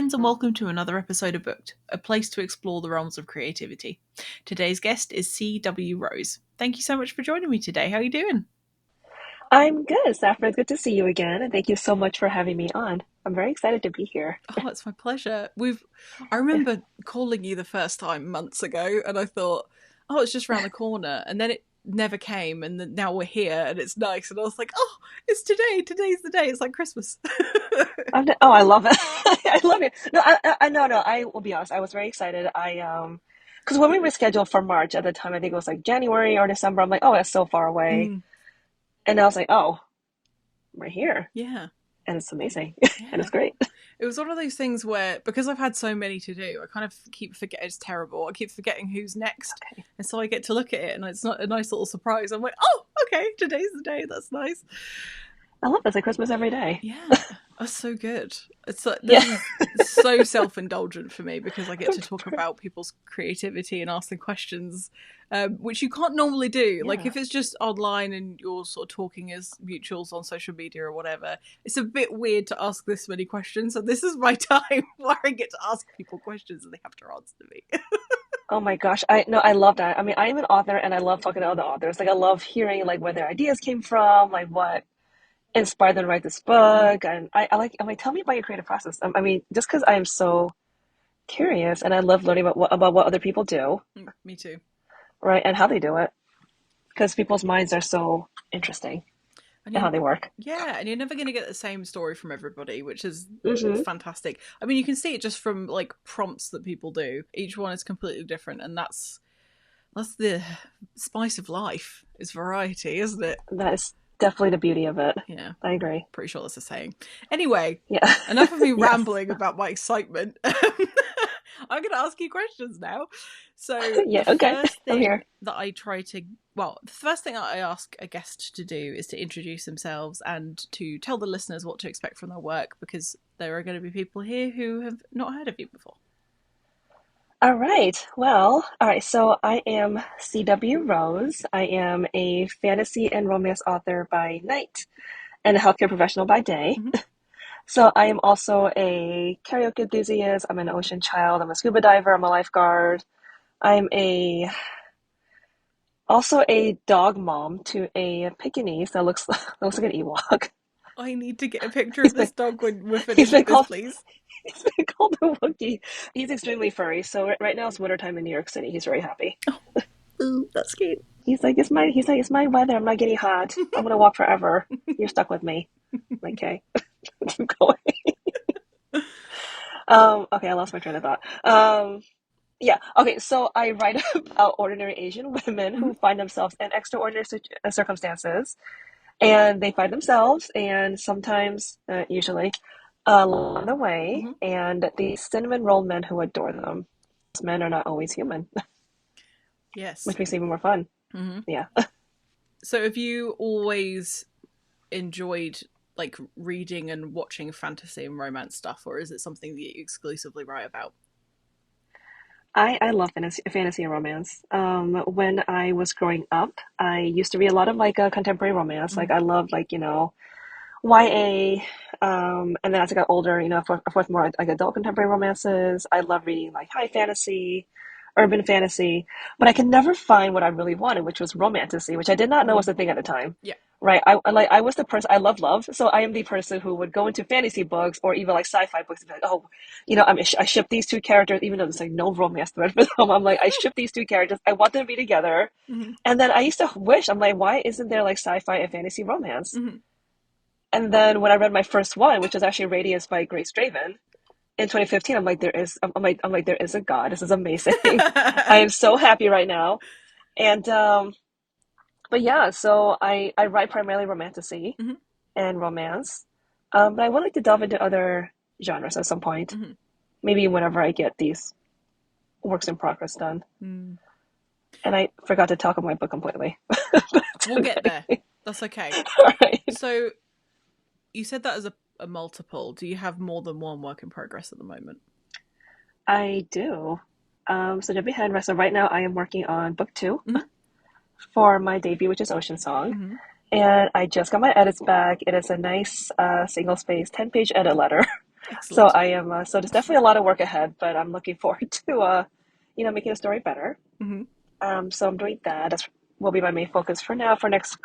friends, and welcome to another episode of Booked, a place to explore the realms of creativity. Today's guest is C.W. Rose. Thank you so much for joining me today. How are you doing? I'm good, Saffron. It's good to see you again, and thank you so much for having me on. I'm very excited to be here. Oh, it's my pleasure. I remember calling you the first time months ago, and I thought, oh, it's just around the corner, and then it never came, and then now we're here, and it's nice, and I was like, oh, it's today. Today's the day. It's like Christmas. Oh, I love it. I love it. No, no. I will be honest. I was very excited. Because when we were scheduled for March at the time, I think it was like January or December. I'm like, oh, that's so far away, Mm, and I was like, oh, we're here, yeah, and it's amazing, and yeah. it's great. It was one of those things where, because I've had so many to do, I kind of keep forgetting. It's terrible. I keep forgetting who's next, Okay. and so I get to look at it, and it's not a nice little surprise. I'm like, oh, okay, today's the day. That's nice. I love this. Like Christmas every day. Yeah, that's so good. It's like, this Yeah. is so self-indulgent for me because I get to talk about people's creativity and ask them questions, which you can't normally do. Like Yeah. if it's just online and you're sort of talking as mutuals on social media or whatever, it's a bit weird to ask this many questions. So this is my time where I get to ask people questions and they have to answer me. Oh my gosh. I no, I love that. I mean, I'm an author, and I love talking to other authors. Like, I love hearing like where their ideas came from, like what inspired them to write this Mm, book. And I'm like, tell me about your creative process. I mean, just because I am so curious and I love learning about what other people do, me too. right, and how they do it, because people's minds are so interesting And and how you, they work. yeah, and you're never going to get the same story from everybody, which is Hmm. fantastic. I mean, you can see it just from like prompts that people do. Each one is completely different, and that's the spice of life, is variety, isn't it? That is definitely the beauty of it. Yeah, I agree. pretty sure that's a saying. Anyway, Yeah. enough of me Yes. rambling about my excitement. I'm going to ask you questions now. So, Yeah. the Okay. first I'm thing here. that I try to, well, the first thing that I ask a guest to do is to introduce themselves and to tell the listeners what to expect from their work because there are going to be people here who have not heard of you before. All right. Well, all right. So I am C.W. Rose. I am a fantasy and romance author by night and a healthcare professional by day. Mm-hmm. So I am also a karaoke enthusiast. I'm an ocean child. I'm a scuba diver. I'm a lifeguard. I'm a also a dog mom to a Pekingese that looks like an Ewok. I need to get a picture He's of been this dog when we're he's finished been with this, called please. he's been called a Wookiee. He's extremely furry. So right now it's wintertime in New York City. He's very happy. Ooh, that's cute. He's my weather. I'm not getting hot. I'm gonna walk forever. You're stuck with me. I'm like, okay, keep going. Okay, I lost my train of thought. Yeah. Okay. So I write about ordinary Asian women Mm-hmm. who find themselves in extraordinary circumstances, and they find themselves, and sometimes, usually, along the way, Mm-hmm. and these cinnamon roll men who adore them. These men are not always human, Yes. which makes it even more fun. Mm-hmm. Yeah. So have you always enjoyed like reading and watching fantasy and romance stuff, or is it something that you exclusively write about? I love fantasy and romance. When I was growing up, I used to read a lot of like contemporary romance. Mm-hmm. Like I loved like YA. And then as I got older, of course more like adult contemporary romances. I love reading like high fantasy, urban fantasy, but I could never find what I really wanted, which was romantasy, which I did not know Mm-hmm. was a thing at the time. Yeah. Right. I was the person I love love, so I am the person who would go into fantasy books or even like sci-fi books and be like, oh, I ship these two characters, even though there's like no romance thread for them. I'm like, I ship these two characters. I want them to be together. Mm-hmm. And then I used to wish, I'm like, why isn't there like sci-fi and fantasy romance? Mm-hmm. And then when I read my first one, which is actually Radiance by Grace Draven in 2015, I'm like, there is a God. This is amazing. I am so happy right now. And but yeah, so I write primarily romantasy Mm-hmm. and romance. But I would like to delve into other genres at some point. Mm-hmm. Maybe whenever I get these works in progress done. Mm. And I forgot to talk about my book completely. But it's We'll get there. okay. That's okay. All right. So you said that as a multiple. Do you have more than one work in progress at the moment? I do. So jumping ahead, so right now I am working on book two Mm-hmm. for my debut, which is Oceansong. Mm-hmm. And I just got my edits back. It is a nice single space 10-page edit letter. So Excellent. I am so there's definitely a lot of work ahead, but I'm looking forward to making the story better. Hmm. So I'm doing that. That's will be my main focus for now for next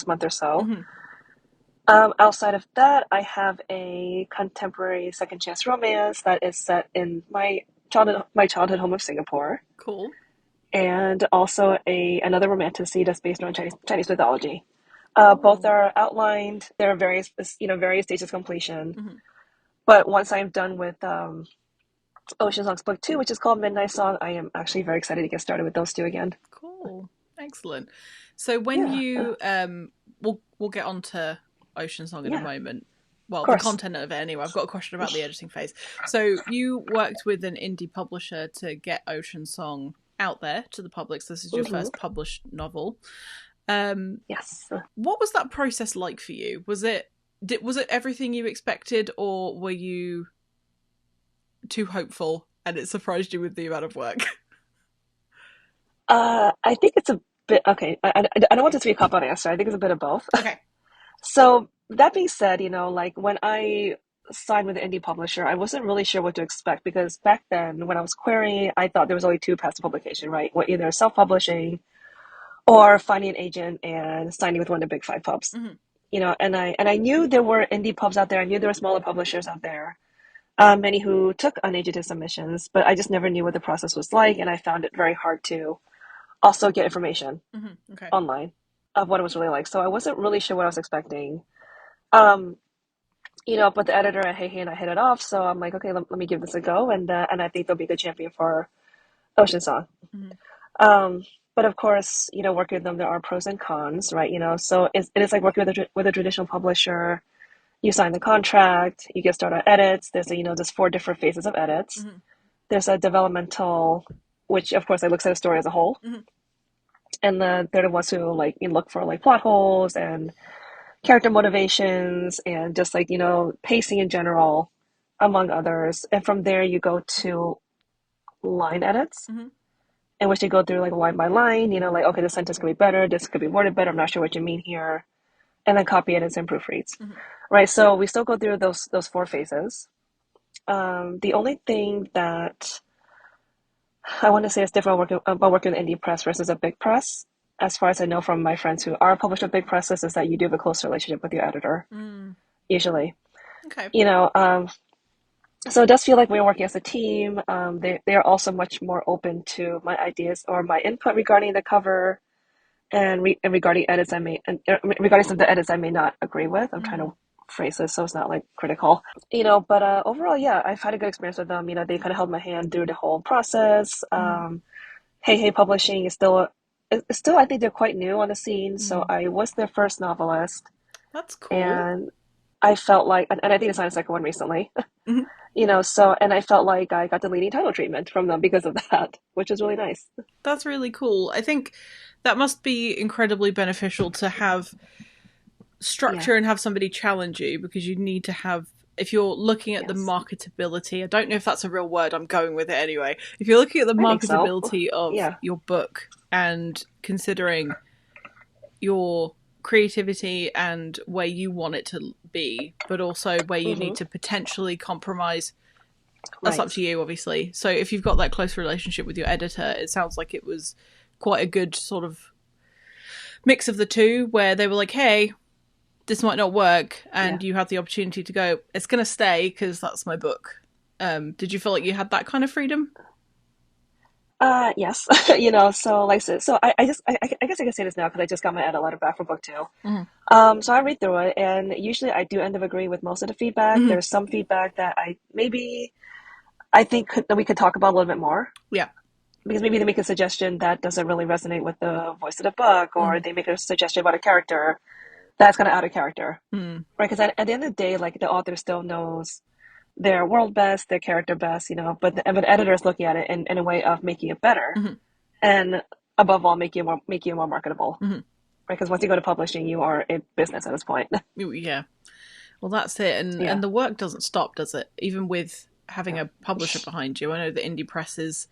month or so. Hmm. Outside of that, I have a contemporary second chance romance that is set in my childhood home of Singapore, Cool. and also a another romantasy that's based on Chinese mythology. Both Oh. are outlined. There are various stages of completion. Hmm. But once I'm done with Oceansong's book two, which is called Midnight Song, I am actually very excited to get started with those two again. Cool. Excellent. So when Yeah, you we'll get on to Ocean Song in a yeah, of moment. Well, the course. content of it anyway. I've got a question about the editing phase. So you worked with an indie publisher to get Ocean Song out there to the public. So this is your Hmm. first published novel. Um, Yes. what was that process like for you? Was it everything you expected, or were you too hopeful and it surprised you with the amount of work? I think it's a bit okay. I don't want this to be a cop out answer. I think it's a bit of both. Okay. So that being said, like when I signed with an indie publisher, I wasn't really sure what to expect because back then, when I was querying, I thought there was only two paths to publication, right? Well, either self-publishing or finding an agent and signing with one of the big five pubs. Hmm. And I knew there were indie pubs out there. I knew there were smaller publishers out there, many who took unagented submissions, but I just never knew what the process was like, and I found it very hard to also get information Hmm. Okay. online of what it was really like. So I wasn't really sure what I was expecting. Um, but the editor at Hey Hey and I hit it off, so I'm like, okay, let me give this a go, and I think they'll be a good champion for Ocean Song. Hmm. Um, but of course, working with them, there are pros and cons, right? So it is like working with a traditional publisher. You sign the contract, you get started on edits. There's four different phases of edits. Hmm. There's a developmental, which of course, looks at a story as a whole, Hmm. and they're the ones who like look for like plot holes and character motivations and just like pacing in general, among others. And from there, you go to line edits Hmm. in which they go through like line by line, like, okay, this sentence could be better, this could be worded better, I'm not sure what you mean here, and then copy edits and proofreads. Hmm. Right. So we still go through those four phases. The only thing that I want to say is different about working with indie press versus a big press, as far as I know from my friends who are published with big presses, is that you do have a close relationship with your editor, Mm. usually. Okay. You know, um, so it does feel like we're working as a team. They are also much more open to my ideas or my input regarding the cover and regarding edits regarding some of the edits I may not agree with. I'm trying Hmm. to phrase this so it's not like critical, but overall, yeah, I've had a good experience with them. They kind of held my hand through the whole process. Hmm. Hey Hey Publishing is still I think they're quite new on the scene, so Mm. I was their first novelist, That's cool. and I felt like, and I think I signed a second one recently. Hmm. And I felt like I got the leading title treatment from them because of that, which is really nice. That's really cool. I think that must be incredibly beneficial to have Yeah, structure and have somebody challenge you because you need to have. If you're looking at the yes, marketability, I don't know if that's a real word, I'm going with it anyway. If you're looking at the I think so. marketability of Yeah, your book and considering your creativity and where you want it to be, but also where you need hmm, to potentially compromise, that's up right. to you, obviously. So if you've got that close relationship with your editor, it sounds like it was quite a good sort of mix of the two, where they were like, hey, this might not work, Yeah. and you had the opportunity to go, it's going to stay because that's my book. Did you feel like you had that kind of freedom? Yes. So like, I guess I can say this now because I just got my edit letter back for book two. Mm-hmm. So I read through it, and usually I do end up agreeing with most of the feedback. Mm-hmm. There's some feedback that I think that we could talk about a little bit more Yeah. because maybe they make a suggestion that doesn't really resonate with the voice of the book, or Mm-hmm. they make a suggestion about a character that's kind of out of character, Mm-hmm. right? Because at the end of the day, like the author still knows their world best, their character best, but the editor is looking at it in a way of making it better, Mm-hmm. and above all, making it more marketable, Mm-hmm. right? Because once you go to publishing, you are a business at this point. Yeah. Well, that's it, Yeah. and the work doesn't stop, does it? Even with having Yeah. a publisher behind you, I know that indie presses,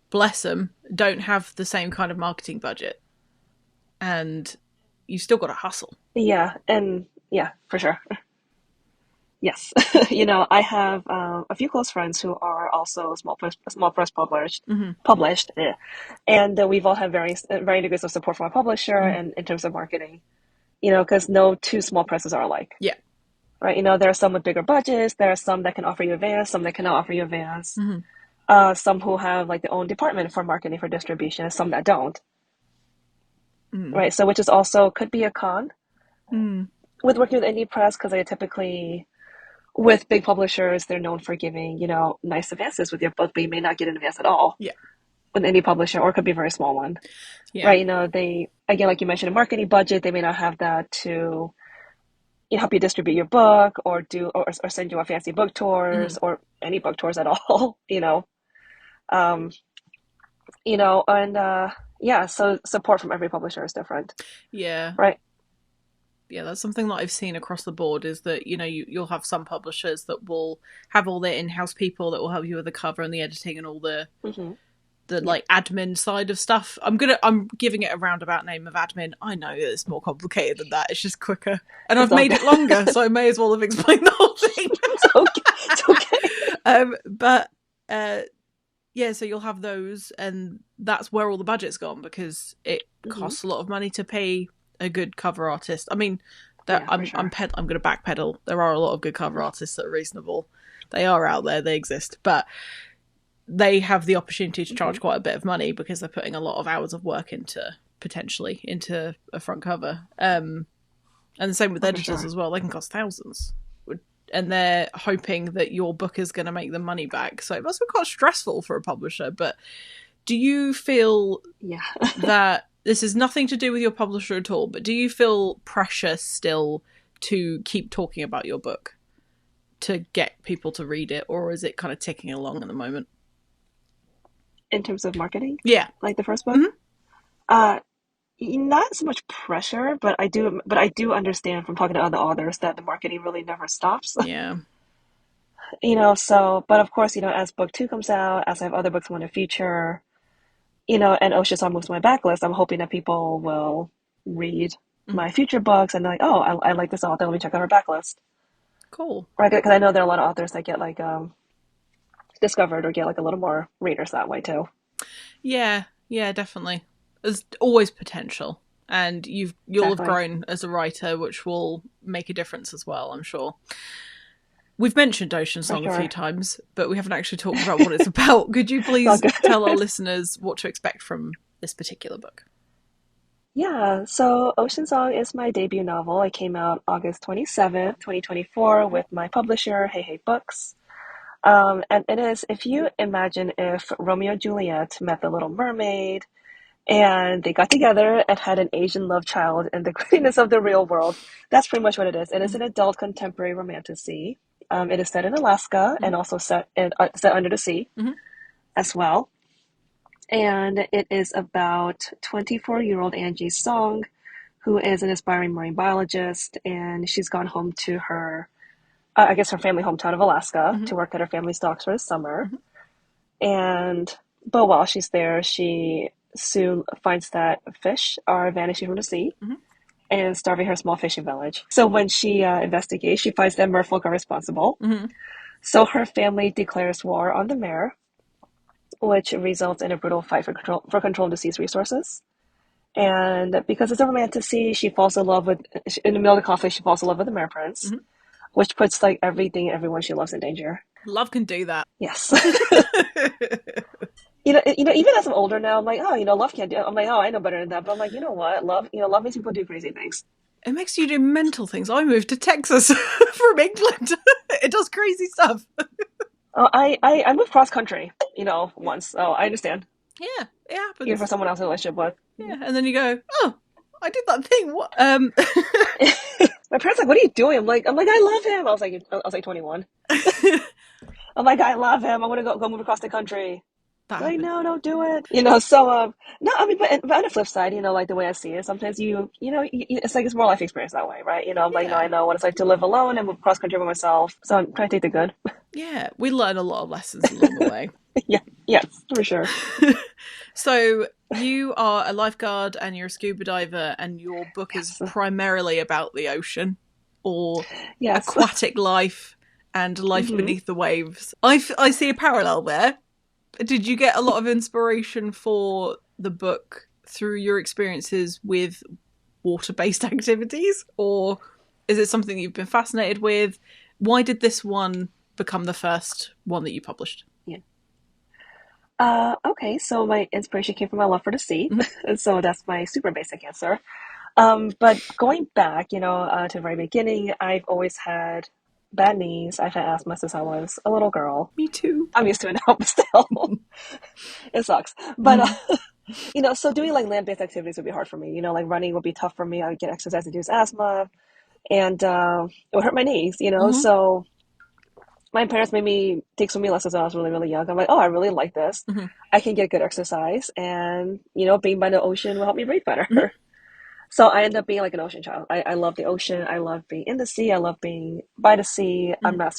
bless them, don't have the same kind of marketing budget, and you still got to hustle. Yeah, and yeah, for sure. Yes. I have a few close friends who are also small press Hmm. published, and we've all had varying degrees of support from a publisher Hmm. and in terms of marketing. Because no two small presses are alike, Yeah. right? There are some with bigger budgets. There are some that can offer you advance, some that cannot offer you advance. Hmm. Some who have like their own department for marketing for distribution, and some that don't, Mm. right? So which is also could be a con Mm. with working with indie press because they typically with big publishers they're known for giving nice advances with your book, but you may not get an advance at all Yeah. with any publisher, or it could be a very small one, Yeah. right? They again, like you mentioned, a marketing budget, they may not have that to help you distribute your book or or send you on fancy book Hmm. tours or any book tours at all. Um, and yeah, so support from every publisher is different, Yeah. right? Yeah, that's something that I've seen across the board is that, you'll have some publishers that will have all their in-house people that will help you with the cover and the editing and all Hmm. the Yeah, like admin side of stuff. I'm giving it a roundabout name of admin. I know that it's more complicated than that. It's just quicker. And it's I've all made good. it longer, so I may as well have explained the whole thing. It's okay. It's okay. But yeah, so you'll have those, and that's where all the budget's gone because it Hmm. costs a lot of money to pay a good cover artist. I mean, that Yeah, for sure. I'm going to backpedal. There are a lot of good cover artists that are reasonable. They are out there. They exist, but they have the opportunity to Hmm. charge quite a bit of money because they're putting a lot of hours of work potentially into a front cover. And the same with Oh, for editors sure. as well. They can cost thousands. And they're hoping that your book is going to make them money back. So it must be quite stressful for a publisher. But do you feel Yeah. that this is nothing to do with your publisher at all, but do you feel pressure still to keep talking about your book to get people to read it, or is it kind of ticking along at the moment? In terms of marketing, Yeah. like the first book, Hmm. uh, not so much pressure, but I do understand from talking to other authors that the marketing really never stops. Yeah. But of course, as book two comes out, as I have other books I want to feature, and Oceansong moves to my backlist, I'm hoping that people will read Mm. my future books and they're like, oh, I like this author. Let me check out her backlist. Cool. Right? Because I know there are a lot of authors that get like discovered or get like a little more readers that way too. Yeah. Yeah, definitely. There's always potential. And you'll have Exactly. grown as a writer, which will make a difference as well, I'm sure. We've mentioned Ocean For Song a few sure. times, but we haven't actually talked about what it's about. Could you It's all please good. tell our listeners what to expect from this particular book? Yeah, so Ocean Song is my debut novel. It came out August 27th, 2024 with my publisher, Hey Hey Books. And it is, if you imagine if Romeo and Juliet met the Little Mermaid and they got together and had an Asian love child in the grittiness of the real world, that's pretty much what it is. It is an adult contemporary romantasy. It is set in Alaska Mm-hmm. and also set under the sea Mm-hmm. as well. And it is about 24-year-old Angie Song, who is an aspiring marine biologist, and she's gone home to I guess, her family hometown of Alaska Mm-hmm. to work at her family's docks for the summer. Mm-hmm. And but while she's there, she soon finds that fish are vanishing from the sea Mm-hmm. and starving her small fishing village. So when she investigates, she finds that merfolk are responsible. Mm-hmm. So her family declares war on the mayor, which results in a brutal fight for control of the sea's resources. And because it's a romantasy, she falls in love with in the middle of the conflict. She falls in love with the mayor prince, Mm-hmm. which puts like everything and everyone she loves in danger. Love can do that. Yes. Even as I'm older now, I'm like, oh, love can't do it. I'm like, oh, I know better than that. But I'm like, you know what? Love makes people do crazy things. It makes you do mental things. I moved to Texas from England. It does crazy stuff. Oh, I moved cross country, once. So I understand. Yeah, it Even for happens. someone else in a relationship with. Yeah, and then you go, oh, I did that thing. What? My parents like, what are you doing? I'm like, I love him. I was like 21. I'm like, I love him. I want to go move across the country. That Like, happened. no, don't do it. No, I mean, but on the flip side, like the way I see it, sometimes it's like it's more life experience that way, right? I'm like, no, Yeah, I know what it's like to live alone and move cross country by myself. So I'm trying to take the good. yeah. We learn a lot of lessons along the way. Yeah, yes, for sure. So you are a lifeguard and you're a scuba diver, and your book is Yes. primarily about the ocean, or Yes. aquatic life and life Hmm. beneath the waves. I see a parallel there. Did you get a lot of inspiration for the book through your experiences with water-based activities, or is it something you've been fascinated with? Why did this one become the first one that you published? Yeah. Okay, so my inspiration came from my love for the sea. Mm-hmm. So that's my super basic answer. But going back, to the very beginning, I've always had bad knees. I've had asthma since I was a little girl. Me too. I'm used to it now, but still, it sucks. But, Mm-hmm. so doing like land-based activities would be hard for me. Like running would be tough for me. I would get exercise-induced asthma, and it would hurt my knees. Mm-hmm. So my parents made me take swimming lessons when I was really, really young. I'm like, oh, I really like this. Mm-hmm. I can get good exercise, and being by the ocean will help me breathe better. Mm-hmm. So I end up being like an ocean child. I love the ocean. I love being in the sea. I love being by the sea. Mm-hmm. I'm not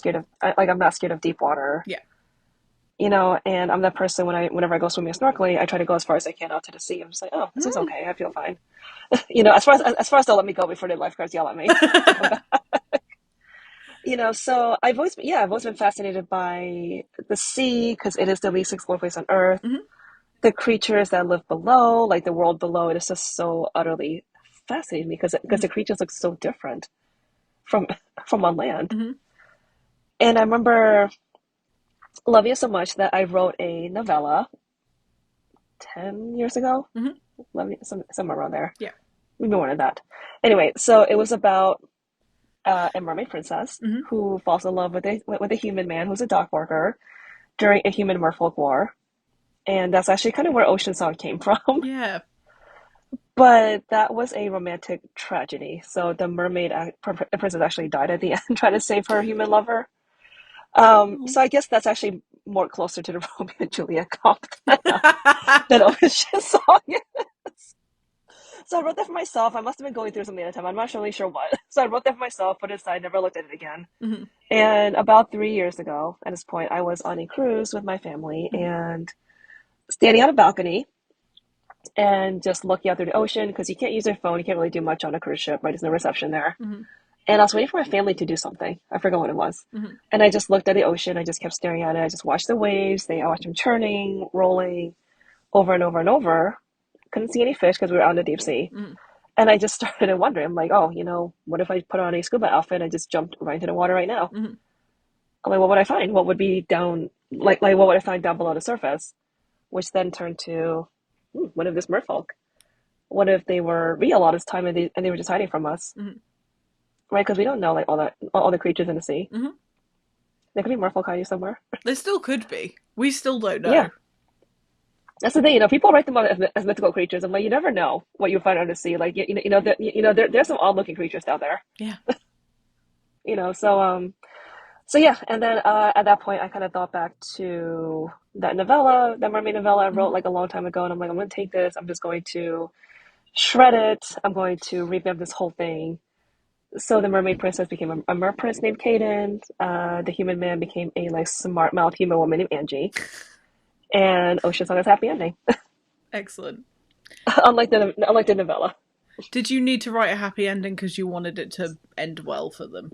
scared of deep water. Yeah. And I'm that person whenever I go swimming or snorkeling, I try to go as far as I can out to the sea. I'm just like, oh, this is okay. I feel fine. As far as they'll let me go before the lifeguards yell at me to come back. So I've always been fascinated by the sea because it is the least explored place on Earth. Mm-hmm. The creatures that live below, like the world below, it is just so utterly fascinating me because the creatures look so different from from on land. Mm-hmm. And I remember loving it so much that I wrote a novella 10 years ago, Mm-hmm. 11, somewhere around there, Yeah. maybe more than that. Anyway, so it was about a mermaid princess Mm-hmm. who falls in love with a human man who's a dock worker during a human merfolk war. And that's actually kind of where Oceansong came from. Yeah. But that was a romantic tragedy. So the princess actually died at the end trying to save her human lover. Oh. So I guess that's actually more closer to the Romeo and Juliet comp than Oceansong is. So I wrote that for myself. I must have been going through something at the time. I'm not really sure what. So I wrote that for myself, put it aside, never looked at it again. Mm-hmm. And about 3 years ago, at this point, I was on a cruise with my family Mm-hmm. and standing on a balcony and just looking out through the ocean because you can't use your phone. You can't really do much on a cruise ship, right? There's no reception there. Mm-hmm. And I was waiting for my family to do something. I forgot what it was. Mm-hmm. And I just looked at the ocean. I just kept staring at it. I just watched the waves. I watched them churning, rolling over and over and over. Couldn't see any fish because we were out in the deep sea. Mm-hmm. And I just started wondering, I'm like, oh, what if I put on a scuba outfit and I just jumped right into the water right now? Mm-hmm. I'm like, what would I find? What would be down, like what would I find down below the surface? Which then turned to, what if this merfolk? What if they were real all this time and they were just hiding from us? Mm-hmm. Right? Because we don't know like all the creatures in the sea. Mm-hmm. There could be merfolk hiding somewhere. There still could be. We still don't know. Yeah. That's the thing, people write them out as mythical creatures. I'm like, you never know what you find under the sea. Like, there's some odd-looking creatures down there. Yeah. So yeah, and then at that point, I kind of thought back to that mermaid novella I wrote Mm-hmm. like a long time ago, and I'm like, I'm going to take this. I'm just going to shred it. I'm going to revamp this whole thing. So the mermaid princess became a mer prince named Caden. The human man became a like smart, mild human woman named Angie. And Oceansong has a happy ending, Excellent. unlike the novella. Did you need to write a happy ending because you wanted it to end well for them?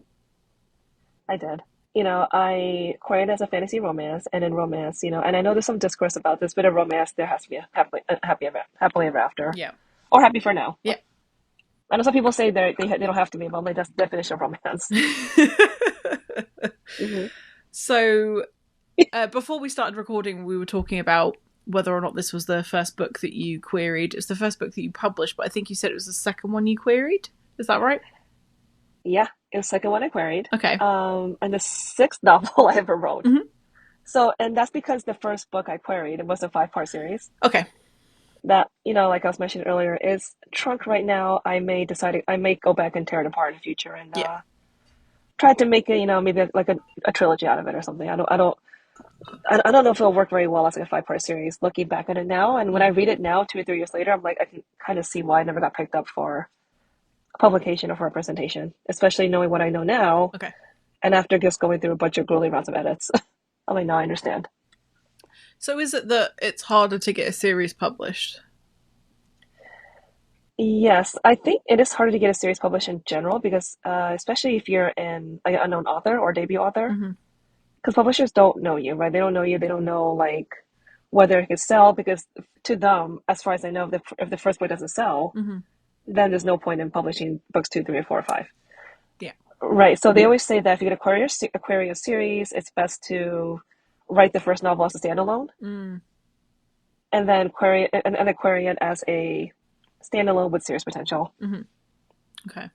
I did. I queried it as a fantasy romance, and in romance, and I know there's some discourse about this, but in romance there has to be a happily ever after, Yeah. or happy for now. Yeah. I know some people say they don't have to be, but like that's the definition of romance. Hmm. So, before we started recording, we were talking about whether or not this was the first book that you queried. It's the first book that you published, but I think you said it was the second one you queried. Is that right? Yeah, it was the second one I queried. Okay. And the sixth novel I ever wrote. Mm-hmm. So, and that's because the first book I queried, it was a 5-part series. Okay. That, like I was mentioning earlier, is trunk right now. I may go back and tear it apart in the future and Yeah. try to make it, maybe like a trilogy out of it or something. I don't know if it'll work very well as like a 5-part series. Looking back at it now, and when I read it now, 2 or 3 years later, I'm like, I can kind of see why I never got picked up for a publication or for a presentation, especially knowing what I know now. Okay. And after just going through a bunch of grueling rounds of edits, I'm like, now I understand. So is it that it's harder to get a series published? Yes, I think it is harder to get a series published in general because, especially if you're an unknown author or debut author, Hmm. because publishers don't know you, right? They don't know you. They don't know like whether it could sell because to them, as far as I know, if the first book doesn't sell, Hmm. then there's no point in publishing books two, three, or four, or five. Yeah. Right. So they always say that if you're going to acquire a series, it's best to write the first novel as a standalone Mm. and then query it as a standalone with series potential. Hmm. Okay.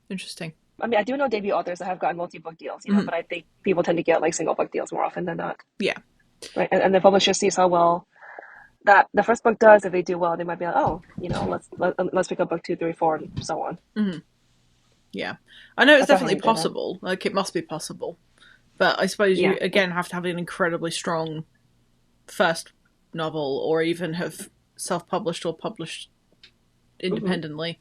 Interesting. I mean, I do know debut authors that have gotten multi-book deals, Hmm. but I think people tend to get like single book deals more often than not, Yeah. right? And the publisher sees how well that the first book does. If they do well, they might be like, oh, let's pick up book two, three, four, and so on. Hmm. Yeah. I know it's That's how definitely Hank did it. possible. Like, it must be possible. But I suppose you, Yeah. again, have to have an incredibly strong first novel or even have self-published or published Hmm. independently.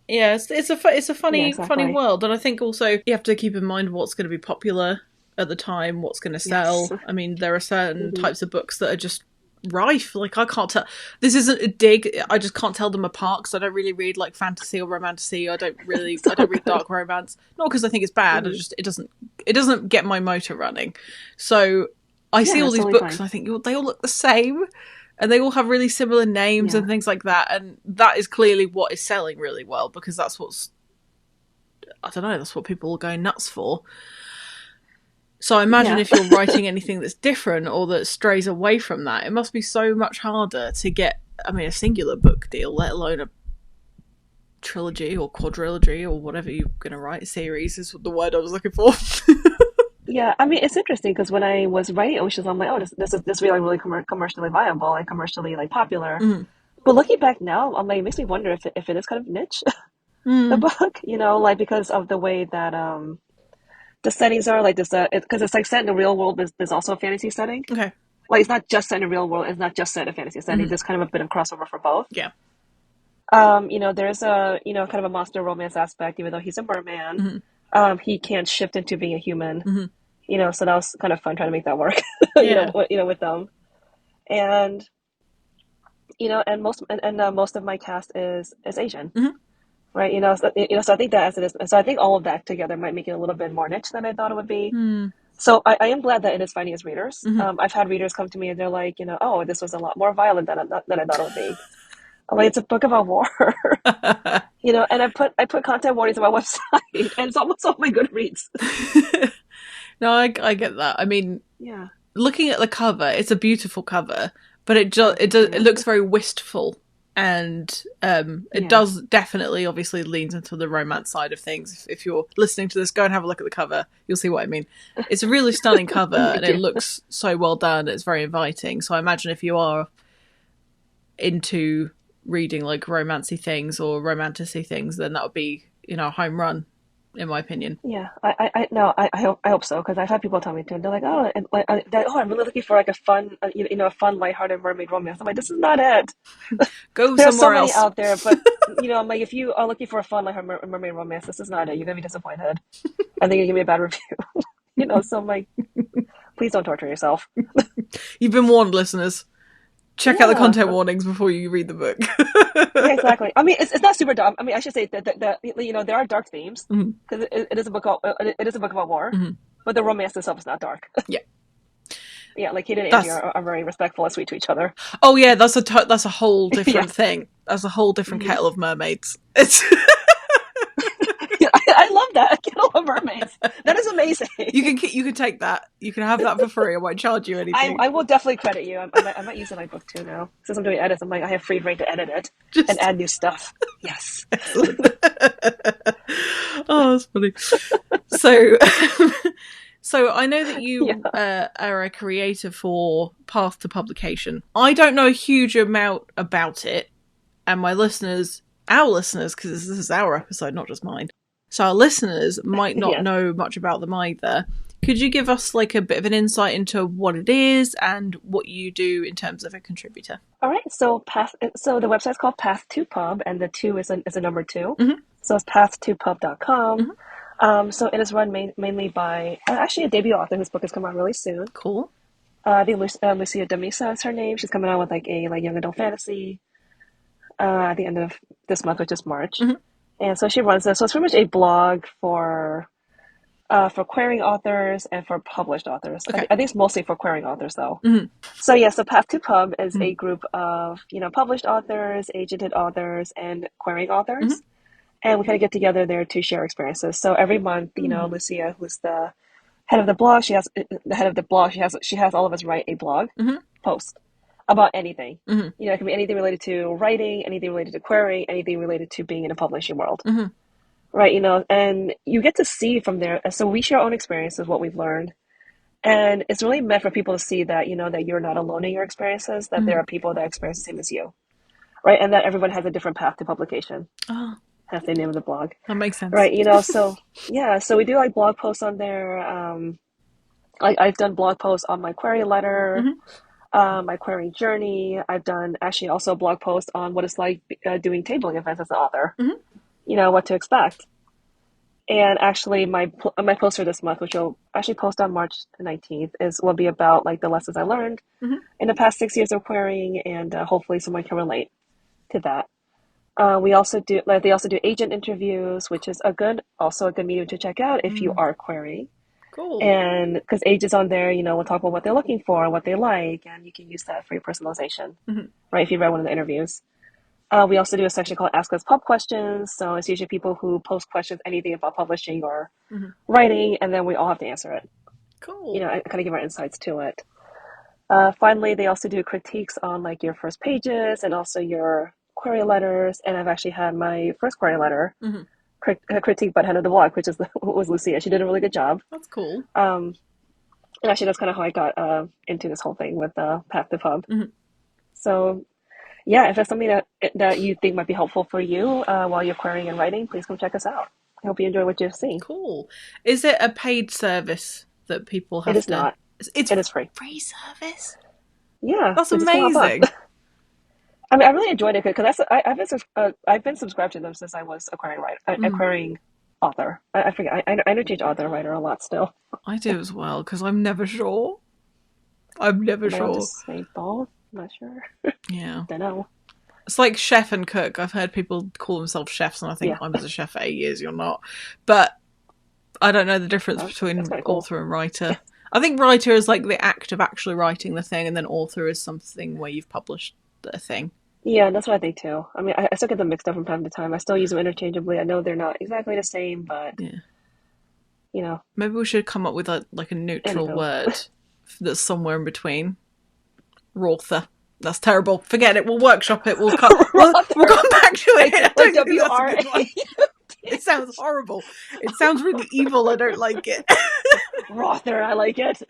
Yeah, it's a Yeah, funny exactly. world, and I think also you have to keep in mind what's going to be popular at the time, what's going to Yes. sell. I mean, there are certain Hmm. types of books that are just rife. Like, I can't tell. This isn't a dig. I just can't tell them apart because I don't really read like fantasy or romantasy. I So don't read good. dark romance. Not because I think it's bad. Hmm. It doesn't get my motor running. So I see Yeah, all that's these totally books fine. and I think, "Oh, they all look the same." And they all have really similar names and Yeah. things like that, and that is clearly what is selling really well because I don't know, that's what people are going nuts for. So I imagine Yeah. if you're writing anything that's different or that strays away from that, it must be so much harder to get, I mean, a singular book deal, let alone a trilogy or quadrilogy or whatever you're going to write. Series is the word I was looking for. Yeah, I mean, it's interesting because when I was writing Oceans, I'm like, oh, this really really commercially viable and commercially like popular. Mm. But looking back now, I'm like, it makes me wonder if it is kind of niche, the Mm. book, like because of the way that the settings are like this, because it's like set in the real world, but there's also a fantasy setting. Okay. Like it's not just set in the real world, it's not just set in a fantasy setting. Mm. There's kind of a bit of crossover for both. Yeah. There's a kind of a monster romance aspect, even though he's a merman. Mm. He can't shift into being a human. Mm. So that was kind of fun trying to make that work. Yeah. With them, and most of my cast is Asian, Mm. right? So I think that as it is, so I think all of that together might make it a little bit more niche than I thought it would be. Mm. So I am glad that it is finding its readers. Mm. I've had readers come to me and they're like, oh, this was a lot more violent than I thought it would be. I'm like, it's a book about war, and I put content warnings on my website, and it's almost all my Goodreads. No, I get that. I mean, Yeah. looking at the cover, it's a beautiful cover, but Oh, thank it you. looks very wistful, and it Yeah. does definitely obviously leans into the romance side of things. If you're listening to this, go and have a look at the cover. You'll see what I mean. It's a really stunning cover, and Thank it you. looks so well done. It's very inviting. So I imagine if you are into reading like romancy things or romanticy things, then that would be a home run, in my opinion. Yeah, no, I hope so because I've had people tell me too. And they're like, oh, and like, I'm really looking for like a fun, a fun, lighthearted mermaid romance. I'm like, this is not it. Go There are so somewhere many else. out there, but I'm like, if you are looking for a fun, lighthearted mermaid romance, this is not it. You're gonna be disappointed, and then you give me a bad review. So I'm like, please don't torture yourself. You've been warned, listeners. Check out the Yeah, content warnings before you read the book. yeah, exactly. I mean, it's not super dark. I mean, I should say that there are dark themes Mhm. because it is a book it is a book about war, Mhm. but the romance itself is not dark. Yeah, Yeah, like Kate and Angie that's. are very respectful and sweet to each other. Oh yeah, that's a whole Yeah. different thing. That's a whole different Hmm. kettle of mermaids. It's Yeah, I love that. Kettle of Mermaids. That is amazing. you can take that. You can have that for free. I won't charge you anything. I will definitely credit you. I might use it in my book too now. Since I'm doing edits, I'm like, I have free reign to edit it and Just add new stuff. Yes. excellent. Oh, that's funny. So, so I know that Yeah. you are a creator for Path to Publication. I don't know a huge amount about it, and our listeners, because this is our episode, not just mine. So our listeners might not Yeah. know much about them either. Could you give us like a bit of an insight into what it is and what you do in terms of a contributor? All right. So the website's called Path to Pub, and the two is a number two. Mm-hmm. So it's path2pub.com. Mm-hmm. So it is run mainly by actually a debut author whose book is coming out really soon. Cool. I think Lucia Demisa is her name. She's coming out with like a young adult fantasy. at the end of this month, which is March. Hmm. And so she runs this. So it's pretty much a blog for querying authors and for published authors. Okay. I think it's mostly for querying authors though. Hmm. So yeah, so Path to Pub is Hmm. a group of, published authors, agented authors, and querying authors. And we kind of get together there to share experiences. So every month, Hmm. Lucia, who's the head of the blog, she has all of us write a blog Hmm. post about anything. Hmm. It can be anything related to writing, anything related to querying, anything related to being in a publishing world. Hmm. Right, and you get to see from there. So we share our own experiences, what we've learned. And it's really meant for people to see that, that you're not alone in your experiences, that there Hmm. are people that experience the same as you, right? And that everyone has a different path to publication, Oh, hence the name of the blog, that makes sense. right? So yeah, so we do like blog posts on there. Like I've done blog posts on my query letter, Hmm. my querying journey. I've done actually also a blog post on what it's like doing tabling events as an author, Hmm. what to expect. And actually, my post for this month, which will actually post on March 19th, will be about like the lessons I learned Hmm. in the past 6 years of querying, and hopefully someone can relate to that. They also do agent interviews, which is also a good medium to check out if you Mm. are querying. Cool. And because agents on there, will talk about what they're looking for, what they like, and you can use that for your personalization, Hmm. right? If you read one of the interviews. We also do a section called Ask Us Pub Questions. So it's usually people who post questions, anything about publishing or Hmm. writing, and then we all have to answer it. Cool. I kind of give our insights to it. Finally, they also do critiques on like your first pages and also your query letters. And I've actually had my first query letter Hmm. critiqued by the head of the blog, which was Lucia. She did a really good job. That's cool. Um, and actually, that's kind of how I got into this whole thing with Path to Pub. Hmm. So yeah, if that's something that you think might be helpful for you while you're querying and writing, please come check us out. I hope you enjoy what you see. Cool. Is it a paid service that people It have is to? not. It's It is free. free service. Yeah, That's which is kind of fun. amazing. I mean, I really enjoyed it because I've been subscribed to them since I was Mm. acquiring author. I forget. I interchange author and writer a lot still. I do as well because I'm never sure. I'm never Might want to sure. say both. I'm not sure. Yeah. Don't know. It's like chef and cook. I've heard people call themselves chefs, and I think Yeah, I was a chef for 8 years. You're not, but I don't know the difference that's between kind of cool. author and writer. I think writer is like the act of actually writing the thing, and then author is something where you've published the thing. Yeah, that's what I think too. I mean, I still get them mixed up from time to time. I still use them interchangeably. I know they're not exactly the same, but Yeah. you know, Maybe we should come up with a neutral anywho. word that's somewhere in between. Rother. That's terrible. Forget it. We'll workshop it. We'll Rother, come back to it. I like don't think W that's a R good one. A. It sounds horrible. It sounds really evil. I don't like it. Rother. I like it.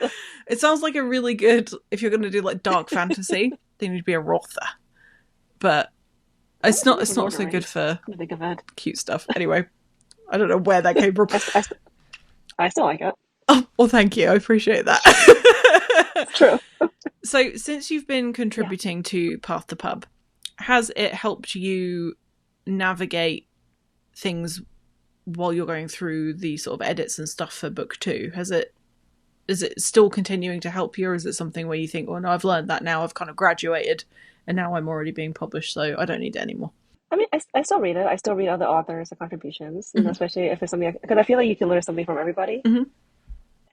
It sounds like a really good. If you're going to do like dark fantasy, they need to be a Rother. But it's not. It's not Lord of so the good Rings. for Come to think of it, cute stuff. Anyway, I don't know where that came from. I still like it. Oh, well, thank you. I appreciate that. It's true. So, since you've been Yeah. contributing to Path to Pub, has it helped you navigate things while you're going through the sort of edits and stuff for book two? Is it still continuing to help you, or is it something where you think, oh no, I've learned that now, I've kind of graduated, and now I'm already being published, so I don't need it anymore? I mean, I still read it. I still read other authors and contributions, Mm-hmm. especially if it's something because I feel like you can learn something from everybody, Mm-hmm.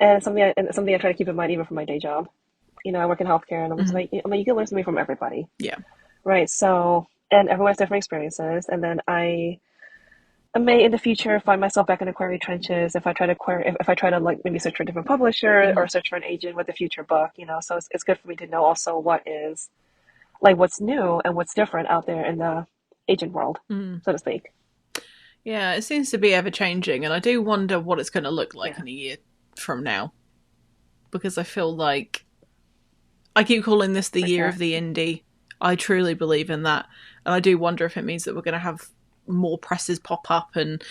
and something I try to keep in mind even for my day job. I work in healthcare, and Mm-hmm. I'm like, you can learn something from everybody, Yeah. right? So, and everyone has different experiences, and then I may in the future find myself back in the query trenches if I try to if I try to like maybe search for a different publisher Mm-hmm. or search for an agent with a future book, So it's good for me to know also what's new and what's different out there in the agent world, Mm. so to speak. Yeah, it seems to be ever changing, and I do wonder what it's going to look like Yeah, in a year from now, because I feel like I keep calling this the for year of sure. the indie. I truly believe in that, and I do wonder if it means that we're going to have more presses pop up and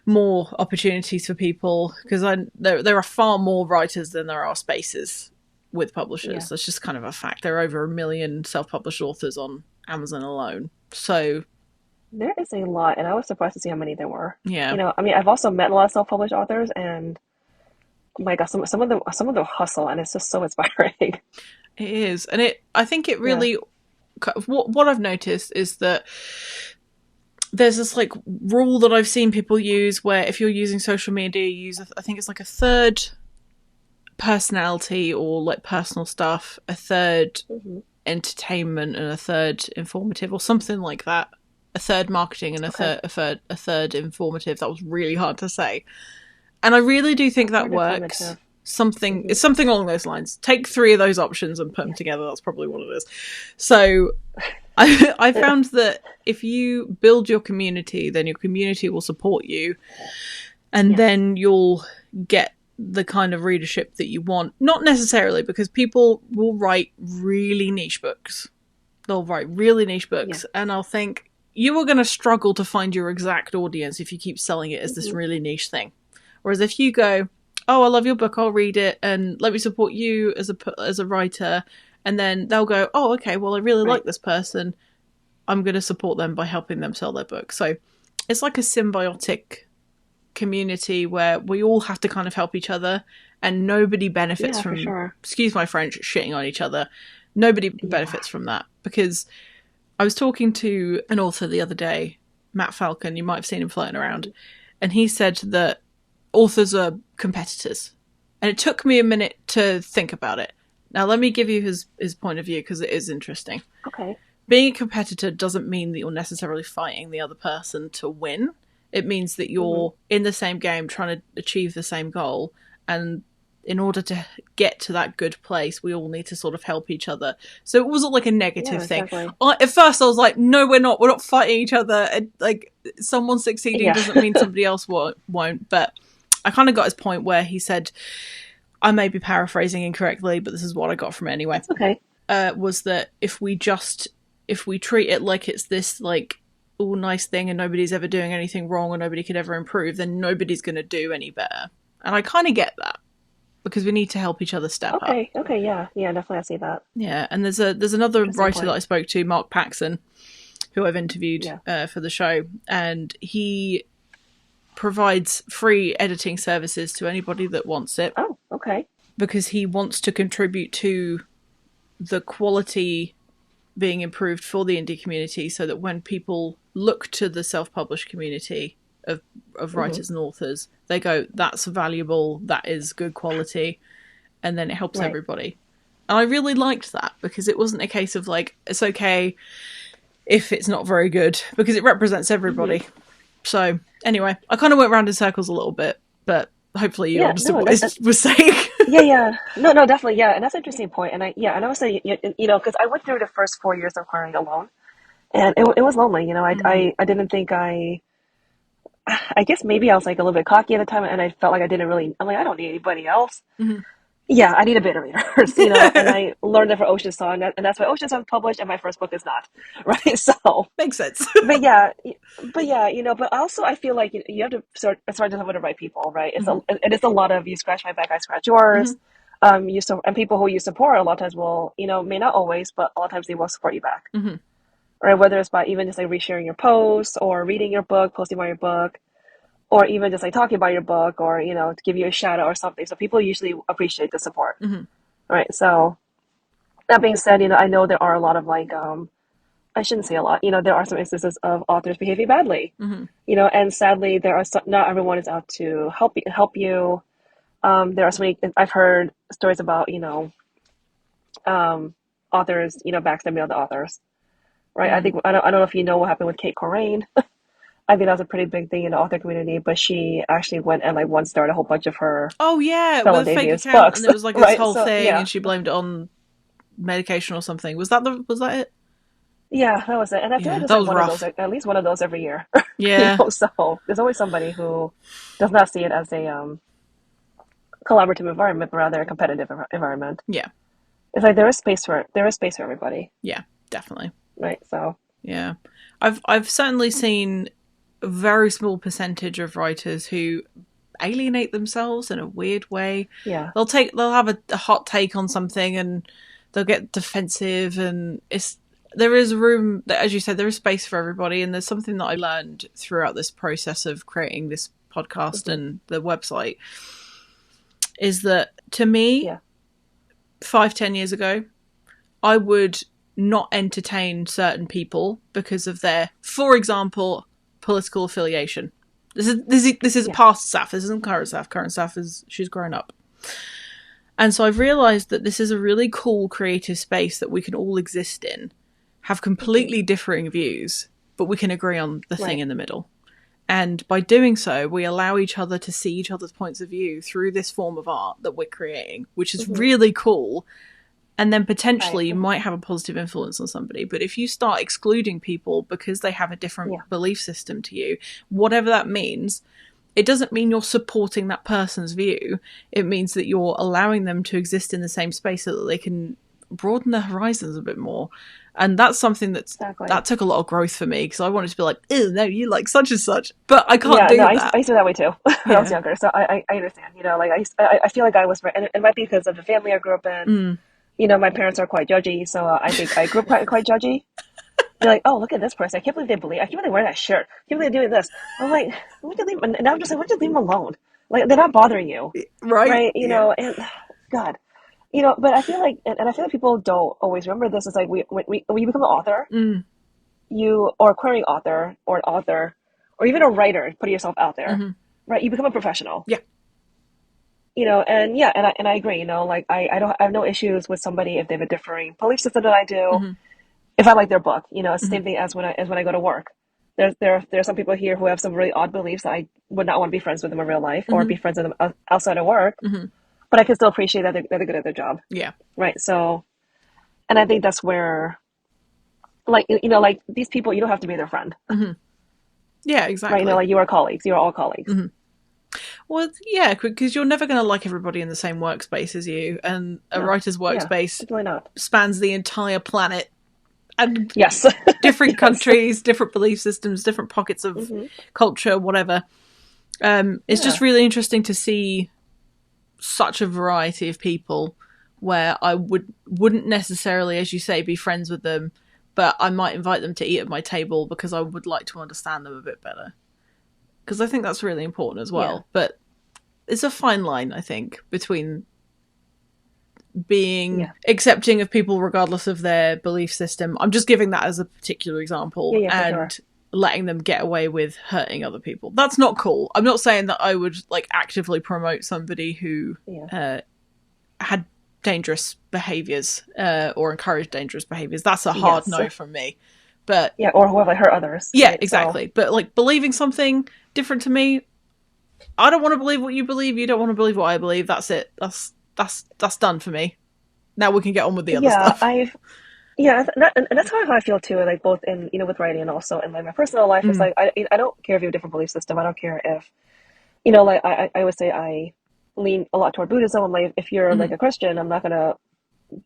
more opportunities for people, because there are far more writers than there are spaces with Yeah, publishers. That's just kind of a fact. There are over 1 million self-published authors on Amazon alone. So there is a lot, and I was surprised to see how many there were. yeah, I mean, I've also met a lot of self-published authors, and oh my God, some of them hustle, and it's just so inspiring. it is, and I think it Yeah, really what I've noticed is that there's this like rule that I've seen people use where if you're using social media, you use I think it's like a third personality or like personal stuff, a third entertainment, and a third informative, or something like that. A third marketing and a third informative. That was really hard to say, and I really do think that works. It's something along those lines. Take 3 of those options and put them together. That's probably what it is. So I found that if you build your community, then your community will support you, and then you'll get the kind of readership that you want. Not necessarily, because people will write really niche books. They'll write really niche books, and I'll think, you are going to struggle to find your exact audience if you keep selling it as this really niche thing. Whereas if you go, oh, I love your book, I'll read it, and let me support you as a writer, and then they'll go, oh, okay, well, I really like this person, I'm going to support them by helping them sell their book. So it's like a symbiotic community where we all have to kind of help each other, and nobody benefits from, excuse my French, shitting on each other. Nobody benefits from that, because I was talking to an author the other day, Matt Falcon, you might have seen him floating around, and he said that authors are competitors. And it took me a minute to think about it. Now, let me give you his point of view, because it is interesting. Okay. Being a competitor doesn't mean that you're necessarily fighting the other person to win. It means that you're in the same game trying to achieve the same goal. And in order to get to that good place, we all need to sort of help each other. So it wasn't like a negative thing. At first I was like, no, we're not fighting each other. And, like, someone succeeding doesn't mean somebody else won't. But I kind of got his point where he said, I may be paraphrasing incorrectly, but this is what I got from it anyway. That's okay. Was that if we treat it like it's this like all nice thing and nobody's ever doing anything wrong or nobody could ever improve, then nobody's going to do any better. And I kind of get that, because we need to help each other step up. Okay, yeah, definitely I see that. Yeah, and there's another writer that I spoke to, Mark Paxson, who I've interviewed for the show, and he provides free editing services to anybody that wants it. Oh, okay. Because he wants to contribute to the quality being improved for the indie community, so that when people look to the self-published community of writers and authors, they go, that's valuable, that is good quality, and then it helps everybody. And I really liked that, because it wasn't a case of like, it's okay if it's not very good, because it represents everybody. So anyway, I kind of went round in circles a little bit, but hopefully you understood what I was saying. No, definitely, and that's an interesting point. And I was saying, because I went through the first 4 years of querying alone, and it was lonely. I didn't think I guess maybe I was like a little bit cocky at the time, and I felt like I don't need anybody else. Yeah, I need a beta readers, and I learned that for Oceansong, and that's why Oceansong published, and my first book is not, right? So makes sense. but also I feel like you have to start to have with the right people, right? It's a lot of you scratch my back, I scratch yours. And people who you support a lot of times will, may not always, but a lot of times they will support you back, right? Whether it's by even just like resharing your posts or reading your book, posting about your book, or even just like talking about your book, or, to give you a shout out or something. So people usually appreciate the support. Right. So that being said, I know there are a lot of like, I shouldn't say a lot, there are some instances of authors behaving badly, and sadly not everyone is out to help you. There are so many, I've heard stories about, authors, backstabbing other authors. Right. I don't know if you know what happened with Kate Corain. I think that was a pretty big thing in the author community, but she actually went and like one starred a whole bunch of her with a fake account, books. And it was like this whole thing, and she blamed it on medication or something. Was that it? Yeah, that was it. And I feel like there's like at least one of those every year. Yeah. So there's always somebody who does not see it as a collaborative environment, but rather a competitive environment. Yeah. It's like there is space for everybody. Yeah, definitely. Right. So yeah, I've certainly seen a very small percentage of writers who alienate themselves in a weird way. Yeah. They'll have a hot take on something and they'll get defensive, and there is room, as you said, there is space for everybody. And there's something that I learned throughout this process of creating this podcast and the website, is that to me, 5-10 years ago, I would not entertain certain people because of their, for example, political affiliation. This is past Saf. This isn't current Saf. Current Saf she's grown up. And so I've realised that this is a really cool creative space that we can all exist in, have completely differing views, but we can agree on the thing in the middle. And by doing so, we allow each other to see each other's points of view through this form of art that we're creating, which is really cool. And then potentially you might have a positive influence on somebody. But if you start excluding people because they have a different belief system to you, whatever that means, it doesn't mean you're supporting that person's view. It means that you're allowing them to exist in the same space so that they can broaden their horizons a bit more. And that's something that took a lot of growth for me, because I wanted to be like, ew, no, you like such and such. But I can't do that. I used to be that way too when I was younger. So I understand, you know, like I feel like I was, and it might be because of the family I grew up in. You know, my parents are quite judgy, so I think I grew up quite judgy. They're like, oh, look at this person. I can't believe they believe. I can't believe they wear that shirt. I can't believe they're doing this. I'm like, why don't you leave? And now I'm just like, why don't you leave them alone? Like, they're not bothering you, right? You know, and God, you know. But I feel like, and I feel like people don't always remember this. It's like when you become an author, or a querying author, or an author, or even a writer, putting yourself out there, right? You become a professional. Yeah. You know, and I agree. You know, like I have no issues with somebody if they have a differing belief system than I do. If I like their book, you know, it's the same thing as when I go to work. There are some people here who have some really odd beliefs that I would not want to be friends with them in real life or be friends with them outside of work. But I can still appreciate that they're good at their job. Yeah. Right. So, and I think that's where, like, you know, like these people, you don't have to be their friend. Yeah, exactly. Right. You know, like you are colleagues. You are all colleagues. Well, yeah, because you're never going to like everybody in the same workspace as you, and a writer's workspace spans the entire planet, and different countries, different belief systems, different pockets of culture, whatever. It's just really interesting to see such a variety of people where I wouldn't necessarily, as you say, be friends with them, but I might invite them to eat at my table because I would like to understand them a bit better. Because I think that's really important as well. But it's a fine line, I think, between being accepting of people regardless of their belief system. I'm just giving that as a particular example. And letting them get away with hurting other people. That's not cool. I'm not saying that I would like actively promote somebody who had dangerous behaviours or encouraged dangerous behaviours. That's a hard no from me. But or who have like hurt others. Yeah, right? Exactly. So. But like believing something different to me, I don't want to believe what you believe. You don't want to believe what I believe. That's it. That's done for me. Now we can get on with the other stuff. And that's how I feel too. Like both in with writing and also in like my personal life. It's like I don't care if you have a different belief system. I don't care if like I would say I lean a lot toward Buddhism. I'm like if you're like a Christian, I'm not gonna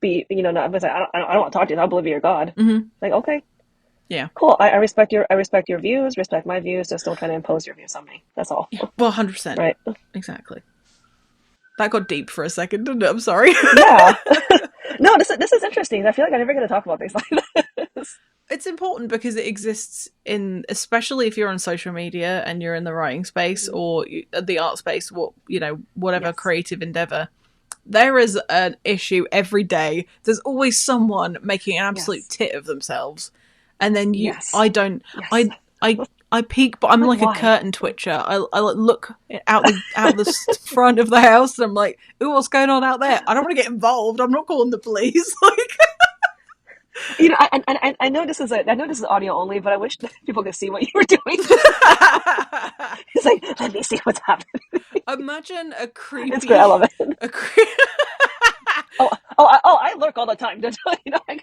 be not I'm gonna say I don't want to talk to you. I believe you're God. Like okay. Yeah. Cool. I respect your views, respect my views, just don't try to impose your views on me. That's all. Yeah. Well, 100%. Right. Exactly. That got deep for a second, didn't it? I'm sorry. Yeah. No, this is interesting. I feel like I never get to talk about things like this. It's important because it exists especially if you're on social media and you're in the writing space or the art space, whatever creative endeavor. There is an issue every day. There's always someone making an absolute tit of themselves. And then I peek, but I'm like a curtain twitcher. I look out the front of the house and I'm like, ooh, what's going on out there? I don't want to get involved. I'm not calling the police. I know this is audio only, but I wish that people could see what you were doing. It's like, let me see what's happening. Imagine a creepy. It's great. I love it. I lurk all the time.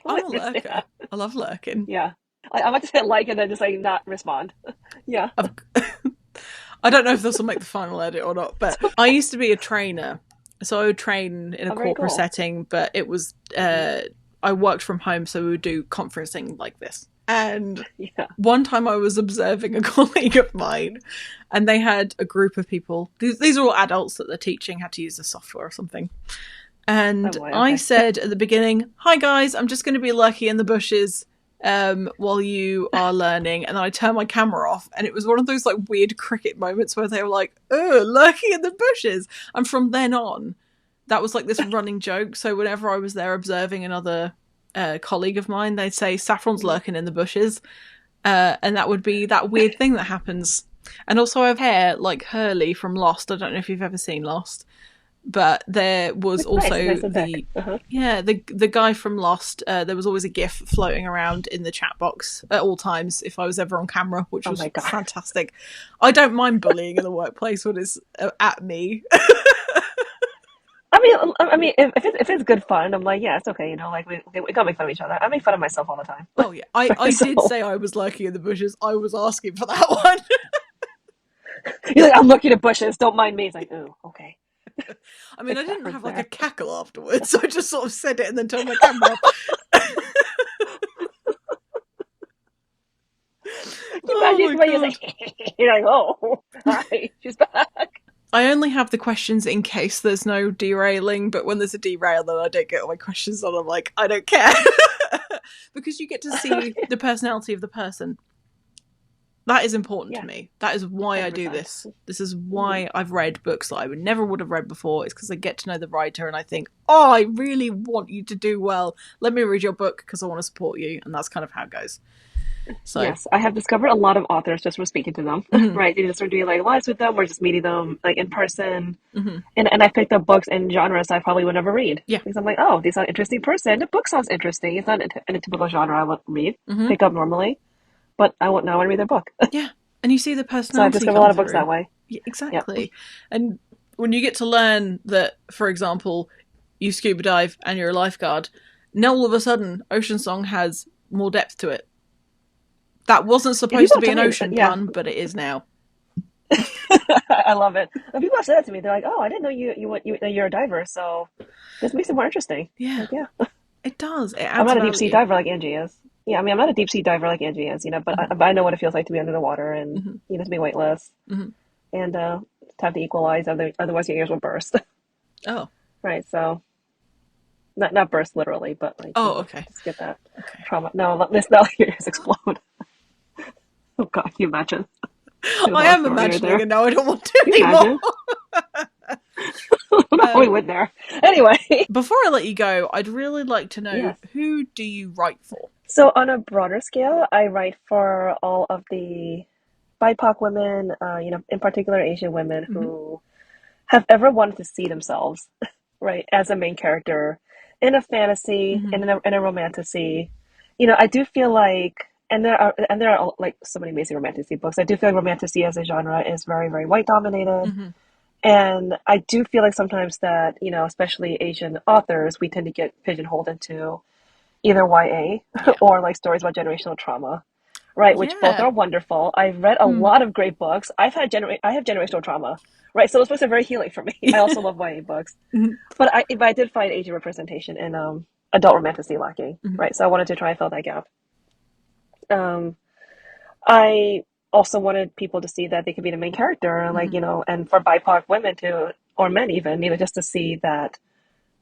I'm a lurker. I love lurking. Yeah. I like to say like and then just like not respond. Yeah. I don't know if this will make the final edit or not, but I used to be a trainer. So I would train in a corporate setting, but it was, I worked from home, so we would do conferencing like this. And one time I was observing a colleague of mine and they had a group of people. These are all adults that they're teaching how to use the software or something. And I said at the beginning, hi guys, I'm just going to be lurking in the bushes while you are learning. And then I turned my camera off and it was one of those like weird cricket moments where they were like, oh, lurking in the bushes. And from then on, that was like this running joke. So whenever I was there observing another colleague of mine, they'd say Saffron's lurking in the bushes, and that would be that weird thing that happens. And also, I have hair like Hurley from Lost. I don't know if you've ever seen Lost, but there was Nice, also nice and thick. Uh-huh. the guy from Lost. There was always a GIF floating around in the chat box at all times if I was ever on camera, which Oh was my God. fantastic. I don't mind bullying in the workplace when it's at me. If it's good fun, I'm like, yeah, it's okay. Like we gotta make fun of each other. I make fun of myself all the time. Oh yeah, I did So say I was lurking in the bushes. I was asking for that one. you're like, I'm looking at bushes. Don't mind me. It's like, ooh, okay. I mean, Fix I that didn't for have like a there. cackle afterwards, so I just sort of said it and then turned my camera off. Can you Oh imagine my somebody is god. like, you're like, oh, hi, she's back. I only have the questions in case there's no derailing, but when there's a derail, then I don't get all my questions on. I'm like, I don't care. Because you get to see the personality of the person. That is important to Yeah, me. That is why I do 100%. this. This is Hmm. why I've read books that I would have read before. It's because I get to know the writer and I think, oh, I really want you to do well. Let me read your book because I want to support you. And that's kind of how it goes. So, Yes, I have discovered a lot of authors just from speaking to them. mm-hmm, Right, you just start doing like lives with them or just meeting them like in person. mm-hmm, And I picked up books in genres I probably would never read yeah, because I'm like, oh, these are an interesting person. The book sounds interesting. It's not in a typical genre I would read, mm-hmm, pick up normally, but I want now I want to read their book. yeah. And you see the So I've personality discovered a come lot of books through. that way. Yeah, Yep. exactly. And when you get to learn that, for example, you scuba dive and you're a lifeguard, now all of a sudden, Oceansong has more depth to it. That wasn't And supposed people to have be told an me, ocean yeah, pun, but it is now. I love it. And people have said that to me. They're like, "Oh, I didn't know you're a diver, so this makes it more interesting." Yeah, Like, yeah, it does. It I'm adds not a deep sea value. diver like Angie is. Yeah, I mean, I'm not a deep sea diver like Angie is, but Mm-hmm, but I know what it feels like to be under the water and mm-hmm, to be weightless mm-hmm. and to have to equalize, otherwise your ears will burst. Oh, Right, so not burst literally, but like oh, okay, just get that okay. trauma. No, let's not let your ears explode. Oh God, can you imagine? Too I horror am story right imagining, there. and now I don't want to Can you anymore. imagine? No, we um, went there. Anyway, Before I let you go, I'd really like to know yes. who do you write for? So on a broader scale, I write for all of the BIPOC women, in particular Asian women Mm-hmm, who have ever wanted to see themselves, right, as a main character in a fantasy, mm-hmm, in a romantasy. I do feel like, and there are like so many amazing romantasy books. I do feel like romantasy as a genre is very, very white dominated. mm-hmm. And I do feel like sometimes that, especially Asian authors, we tend to get pigeonholed into either YA Yeah, or like stories about generational trauma, right? Which both yeah. are wonderful. I've read a Mm. lot of great books. I have generational trauma, right? So those books are very healing for me. I also love YA books, Mm-hmm, but I did find Asian representation in adult romantasy lacking, mm-hmm, right? So I wanted to try and fill that gap. Um, I also wanted people to see that they could be the main character, mm-hmm. and for BIPOC women to, or men even, just to see that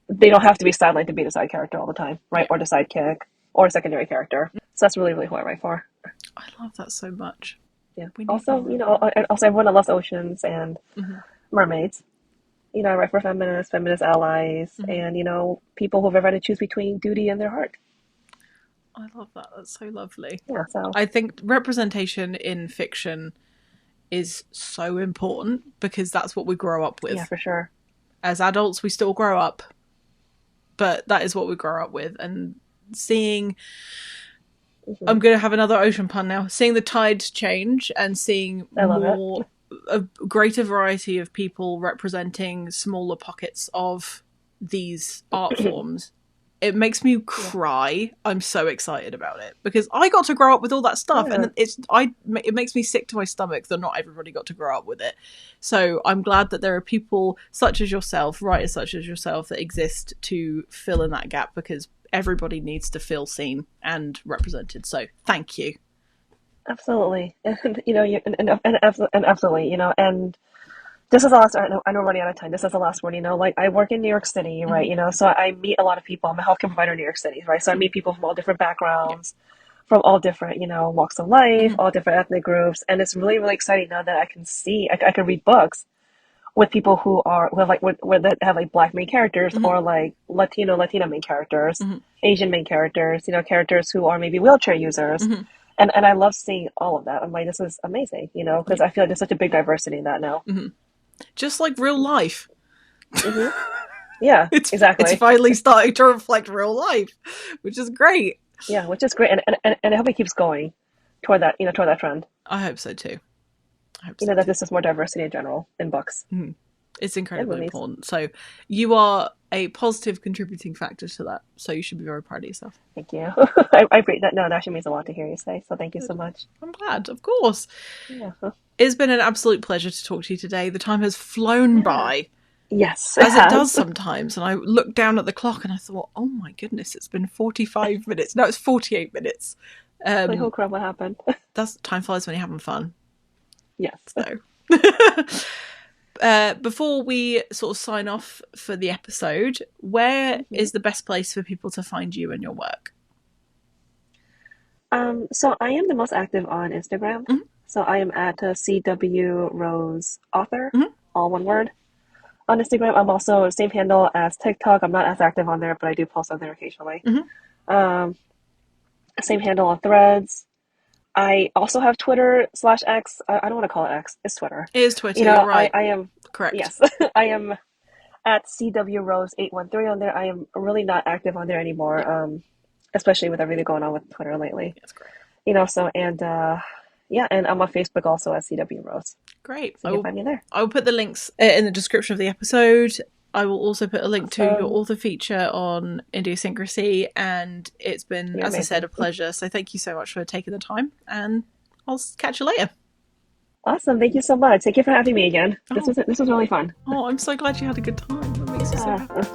they don't have to be sidelined to be the side character all the time, right? Yeah, Or the sidekick or a secondary character. So that's really, really who I write for. I love that so much. Yeah. We need Also, more of that. everyone that loves oceans and Mm-hmm, mermaids. I write for feminist allies, mm-hmm. and people who've ever had to choose between duty and their heart. I love that. That's so lovely. Yeah. So I think representation in fiction is so important because that's what we grow up yeah, with. for sure. As adults, we still grow up, but that is what we grow up with. And seeing, Hmm. I'm going to have another ocean pun now, seeing the tides change and seeing I love it. a greater variety of people representing smaller pockets of these art forms, it makes me Yeah. cry. I'm so excited about it because I got to grow up with all that stuff, Yeah. and it makes me sick to my stomach that not everybody got to grow up with it. So I'm glad that there are people such as yourself, writers such as yourself, that exist to fill in that gap because everybody needs to feel seen and represented. So thank you. Absolutely. And absolutely, and this is the last. I know we're running out of time. This is the last one. Like I work in New York City, right? Mm-hmm. So I meet a lot of people. I'm a healthcare provider in New York City, right? So I Mm-hmm. meet people from all different Yeah. backgrounds, from all different, walks of life, Mm-hmm. all different ethnic groups, and it's really, really exciting now that I can see, I can read books with people who have like that have like black main characters Mm-hmm. or like Latina main characters, Mm-hmm. Asian main characters, characters who are maybe wheelchair users. Mm-hmm. And I love seeing all of that. I'm like, this is amazing, because Yeah. I feel like there's such a big diversity in that now. Mm-hmm. Just like real life. Hmm. Yeah, It's exactly. finally starting to reflect real life, which is great. Yeah, which is great, and I hope it keeps going toward that trend. I hope so too. I hope You so know that too. there's just more diversity in general in books Mm. It's and incredibly movies. important. So you are a positive contributing factor to that. So you should be very proud of yourself. Thank you. I agree that no, that actually means a lot to hear you say. So thank you so Good. much. I'm glad, of course. Yeah. It's been an absolute pleasure to talk to you today. The time has flown Yeah. by, Yes, it as it does has. sometimes. And I looked down at the clock and I thought, oh my goodness, it's been 45 minutes. No, it's 48 minutes. Like, oh crap, what happened? That's time flies when you're having fun. Yes. So, before we sort of sign off for the episode, where is the best place for people to find you and your work? So I am the most active on Instagram. Mhm. So I am at CW Rose Author, Mhm. all one word. On Instagram, I'm also same handle as TikTok. I'm not as active on there, but I do post on there occasionally. Mhm. Um, Same handle on Threads. I also have Twitter/X. I don't want to call it X. It's Twitter. It is Twitter, you're right. I am, Correct. yes, I am at CW Rose 813 on there. I am really not active on there anymore. Yeah, Especially with everything going on with Twitter lately. that's great. So yeah, and I'm on Facebook also at CW Rose. Great. So you can find me there. I will put the links in the description of the episode. I will also put a link to your Awesome. author feature on Indiosyncrasy, and it's been, You're as I said, amazing. a pleasure. So thank you so much for taking the time, and I'll catch you later. Awesome. Thank you so much. Thank you for having me again. Oh, This was really fun. I'm so glad you had a good time. That makes me so happy.